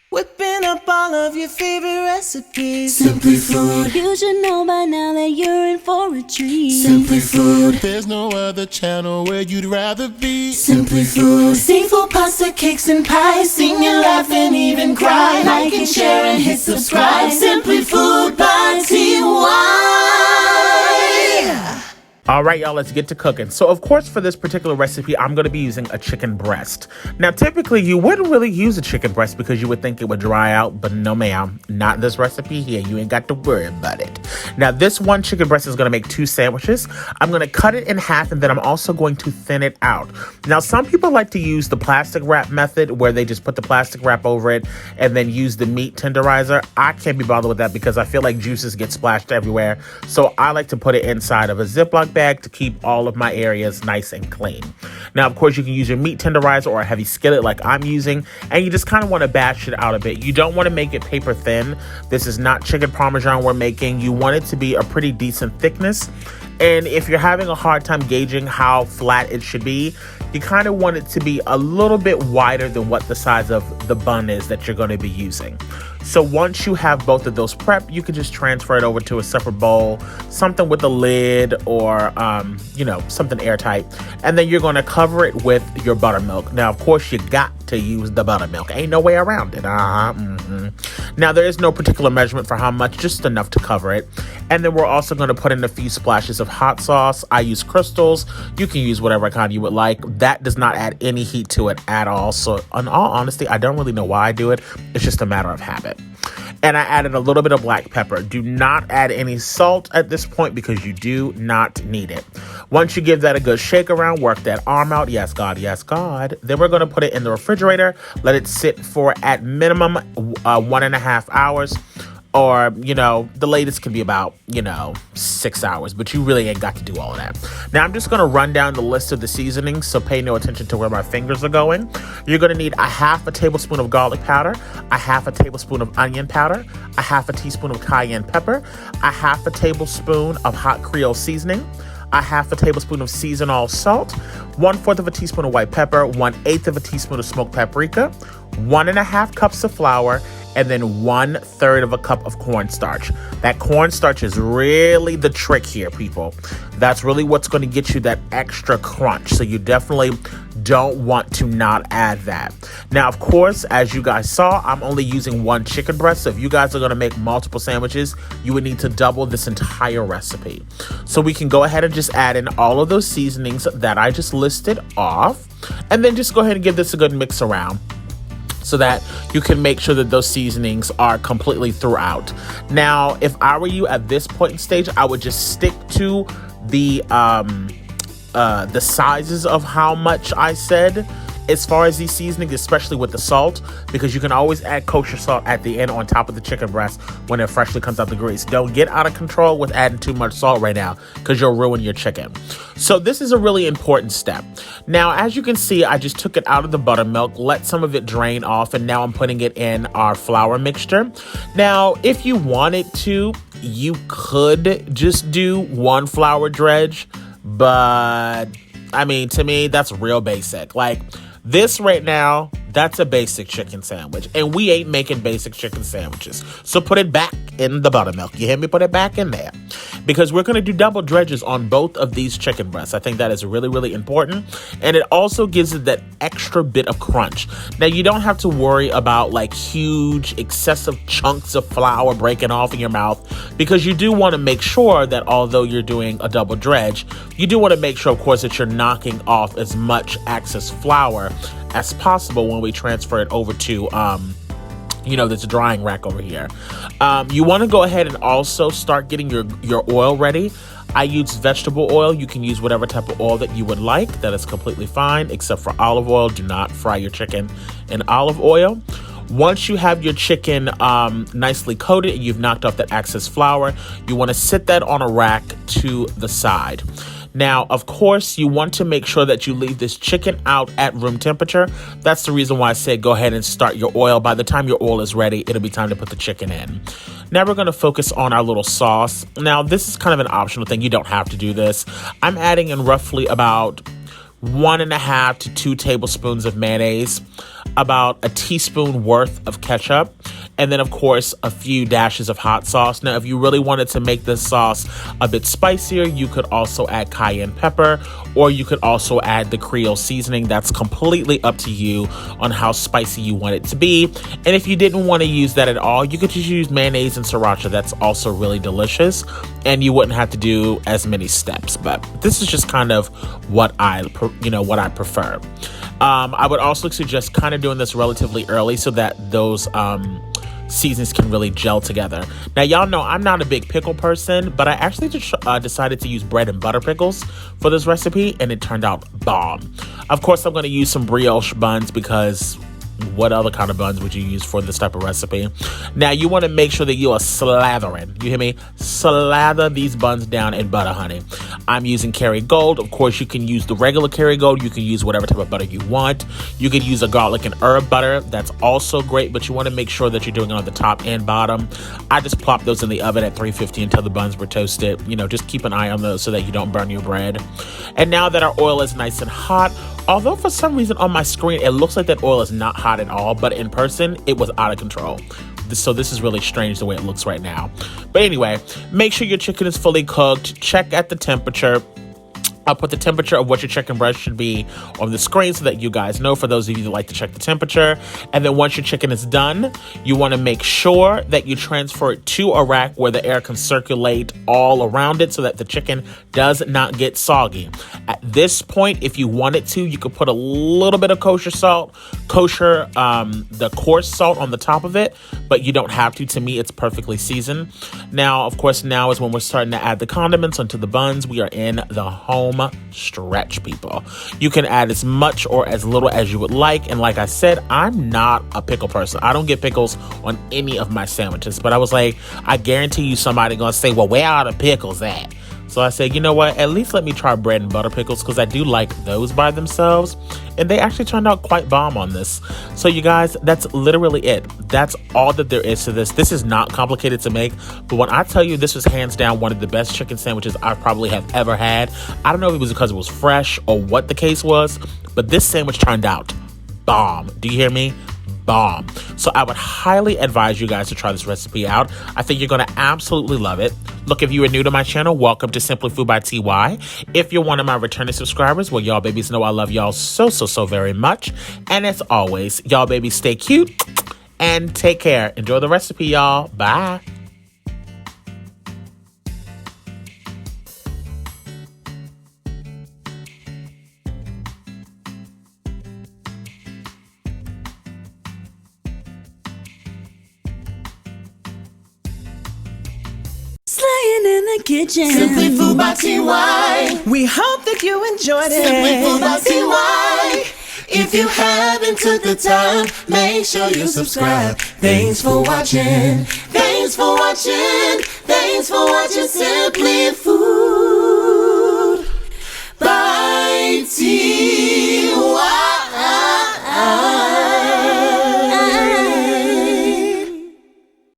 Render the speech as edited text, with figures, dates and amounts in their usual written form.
Whipping up all of your favorite recipes. Simply Food. You should know by now that you're in for a treat. Simply Food. There's no other channel where you'd rather be. Simply Food. Seafood, pasta, cakes, and pies. Sing and laugh and even cry. Like and share and hit subscribe. Simply Food by TY. All right, y'all, let's get to cooking. So, of course, for this particular recipe, I'm going to be using a chicken breast. Now, typically, you wouldn't really use a chicken breast because you would think it would dry out, but no, ma'am, not this recipe here. You ain't got to worry about it. Now, this one chicken breast is going to make 2 sandwiches. I'm going to cut it in half, and then I'm also going to thin it out. Now, some people like to use the plastic wrap method where they just put the plastic wrap over it and then use the meat tenderizer. I can't be bothered with that because I feel like juices get splashed everywhere. So I like to put it inside of a Ziploc bag to keep all of my areas nice and clean. Now, of course, you can use your meat tenderizer or a heavy skillet like I'm using, and you just kind of want to bash it out a bit. You don't want to make it paper thin. This is not chicken parmesan we're making. You want it to be a pretty decent thickness. And if you're having a hard time gauging how flat it should be, you kind of want it to be a little bit wider than what the size of the bun is that you're going to be using. So once you have both of those prepped, you can just transfer it over to a separate bowl, something with a lid or, something airtight. And then you're going to cover it with your buttermilk. Now, of course, you got to use the buttermilk. Ain't no way around it. Now, there is no particular measurement for how much, just enough to cover it. And then we're also going to put in a few splashes of hot sauce. I use crystals. You can use whatever kind you would like. That does not add any heat to it at all. So in all honesty, I don't really know why I do it. It's just a matter of habit. And I added a little bit of black pepper. Do not add any salt at this point because you do not need it. Once you give that a good shake around, work that arm out. Yes, God, yes, God. Then we're going to put it in the refrigerator. Let it sit for at minimum 1.5 hours. Or, the latest can be about, 6 hours, but you really ain't got to do all of that. Now, I'm just going to run down the list of the seasonings, so pay no attention to where my fingers are going. You're going to need 1/2 tablespoon of garlic powder, 1/2 tablespoon of onion powder, 1/2 teaspoon of cayenne pepper, 1/2 tablespoon of hot Creole seasoning, 1/2 tablespoon of seasoned all salt, 1/4 teaspoon of white pepper, 1/8 teaspoon of smoked paprika, 1.5 cups of flour, and then 1/3 cup of cornstarch. That cornstarch is really the trick here, people. That's really what's going to get you that extra crunch. So you definitely don't want to not add that. Now, of course, as you guys saw, I'm only using 1 chicken breast. So if you guys are going to make multiple sandwiches, you would need to double this entire recipe. So we can go ahead and just add in all of those seasonings that I just listed off. And then just go ahead and give this a good mix around, so that you can make sure that those seasonings are completely throughout. Now, if I were you at this point in stage, I would just stick to the sizes of how much I said as far as these seasonings, especially with the salt, because you can always add kosher salt at the end on top of the chicken breast when it freshly comes out the grease. Don't get out of control with adding too much salt right now because you'll ruin your chicken. So this is a really important step. Now, as you can see, I just took it out of the buttermilk, let some of it drain off, and now I'm putting it in our flour mixture. Now, if you wanted to, you could just do 1 flour dredge, but I mean, to me, that's real basic. Like, this right now, that's a basic chicken sandwich. And we ain't making basic chicken sandwiches. So put it back in the buttermilk. You hear me? Put it back in there. Because we're going to do double dredges on both of these chicken breasts. I think that is really, really important. And it also gives it that extra bit of crunch. Now, you don't have to worry about like huge, excessive chunks of flour breaking off in your mouth. Because you do want to make sure that although you're doing a double dredge, you do want to make sure, of course, that you're knocking off as much excess flour as possible when we transfer it over to this drying rack over here. You want to go ahead and also start getting your oil ready. I use vegetable oil. You can use whatever type of oil that you would like. That is completely fine, except for olive oil. Do not fry your chicken in olive oil. Once you have your chicken nicely coated and you've knocked off that excess flour, you want to sit that on a rack to the side. Now, of course, you want to make sure that you leave this chicken out at room temperature. That's the reason why I said go ahead and start your oil. By the time your oil is ready, it'll be time to put the chicken in. Now we're going to focus on our little sauce. Now, this is kind of an optional thing. You don't have to do this. I'm adding in roughly about 1.5 to 2 tablespoons of mayonnaise, about a teaspoon worth of ketchup, and then of course a few dashes of hot sauce. Now, if you really wanted to make this sauce a bit spicier, you could also add cayenne pepper, or you could also add the Creole seasoning. That's completely up to you on how spicy you want it to be. And if you didn't want to use that at all, you could just use mayonnaise and sriracha. That's also really delicious, and you wouldn't have to do as many steps. But this is just kind of what I prefer. I would also suggest kind of doing this relatively early so that those seasons can really gel together. Now, y'all know I'm not a big pickle person, but I actually just decided to use bread and butter pickles for this recipe, and it turned out bomb. Of course, I'm going to use some brioche buns because what other kind of buns would you use for this type of recipe? Now, you want to make sure that you are slathering. You hear me? Slather these buns down in butter, honey. I'm using Kerrygold. Of course, you can use the regular Kerrygold. You can use whatever type of butter you want. You could use a garlic and herb butter. That's also great, but you want to make sure that you're doing it on the top and bottom. I just plop those in the oven at 350 until the buns were toasted. Just keep an eye on those so that you don't burn your bread. And now that our oil is nice and hot, although for some reason on my screen, it looks like that oil is not hot at all, but in person, it was out of control. So this is really strange the way it looks right now. But anyway, make sure your chicken is fully cooked. Check at the temperature. I'll put the temperature of what your chicken breast should be on the screen so that you guys know, for those of you that like to check the temperature. And then once your chicken is done, you want to make sure that you transfer it to a rack where the air can circulate all around it so that the chicken does not get soggy. At this point, if you wanted to, you could put a little bit of kosher salt, the coarse salt on the top of it, but you don't have to. To me, it's perfectly seasoned. Now, of course, now is when we're starting to add the condiments onto the buns. We are in the home stretch, people. You can add as much or as little as you would like. And like I said, I'm not a pickle person. I don't get pickles on any of my sandwiches. But I was like, I guarantee you somebody gonna say, well, where are the pickles at? So I said, you know what? At least let me try bread and butter pickles, because I do like those by themselves. And they actually turned out quite bomb on this. So you guys, that's literally it. That's all that there is to this. This is not complicated to make. But when I tell you this was hands down one of the best chicken sandwiches I probably have ever had, I don't know if it was because it was fresh or what the case was, but this sandwich turned out bomb. Do you hear me? Bomb. So I would highly advise you guys to try this recipe out. I think you're going to absolutely love it. Look, if you are new to my channel, welcome to Simply Food by TY. If you're one of my returning subscribers, well, y'all babies know I love y'all so very much. And as always, y'all babies stay cute and take care. Enjoy the recipe, y'all. Bye. Slaying in the kitchen. Simply Food by TY. We hope that you enjoyed it. Simply Food by TY. If you haven't took the time, make sure you subscribe. Thanks for watching. Thanks for watching. Thanks for watching Simply Food.